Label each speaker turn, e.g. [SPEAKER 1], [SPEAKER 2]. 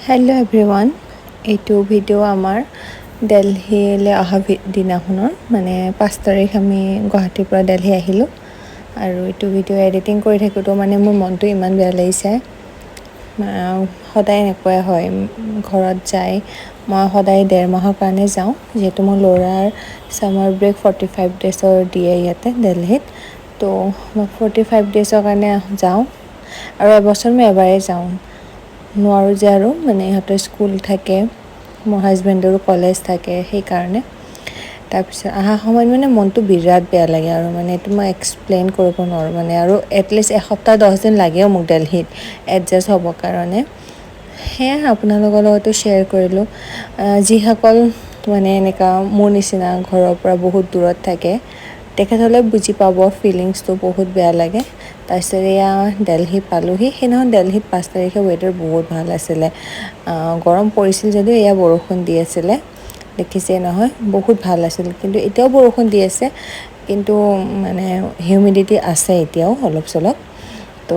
[SPEAKER 1] Hello' everyone, এইটো video' আমাৰ দিল্লীলৈ অহা দিনাখনৰ মানে 5 তাৰিখ আমি গুৱাহাটীৰ পৰা দিল্লী আহিলোঁ। আৰু এইটো ভিডিঅ' এডিটিং কৰি থাকোঁতে মানে মোৰ মনটো ইমান বেয়া লাগিছে। সদায় এনেকুৱাই হয়, ঘৰত যাই মই সদায় 1.5 মাহৰ কাৰণে যাওঁ, যিহেতু মোৰ ল'ৰাৰ ছামাৰ ব্ৰেক 45 ডেজৰ দিয়ে ইয়াতে দিল্লীত। তো মই 45 ডেজৰ কাৰণে যাওঁ আৰু এবছৰ মই এবাৰেই যাওঁ। নোৱাৰোঁ যে আৰু মানে ইহঁতৰ স্কুল থাকে, মোৰ হাজবেণ্ডৰো কলেজ থাকে, সেইকাৰণে। তাৰপিছত অহা সময়ত মানে মনটো বিৰাট বেয়া লাগে আৰু মানে এইটো মই এক্সপ্লেইন কৰিব নোৱাৰোঁ মানে। আৰু এটলিষ্ট এসপ্তাহ 10 দিন লাগেও মোক দিল্লীত এডজাষ্ট হ'বৰ কাৰণে। সেয়াই আপোনালোকৰ লগতো শ্বেয়াৰ কৰিলোঁ। যিসকল মানে এনেকুৱা মোৰ নিচিনা ঘৰৰ পৰা বহুত দূৰত থাকে, তেখেতসকলে বুজি পাব, ফিলিংছটো বহুত বেয়া লাগে। তাৰপিছত এয়া দিল্লী পালোঁহি। সেইদিনাখন দিল্লীত 5 তাৰিখে ৱেডাৰ বহুত ভাল আছিলে। গৰম পৰিছিল যদিও এয়া বৰষুণ দি আছিলে, দেখিছেই নহয়, বহুত ভাল আছিল। কিন্তু এতিয়াও বৰষুণ দি আছে, কিন্তু মানে হিউমিডিটি আছে এতিয়াও অলপ চলপ। তো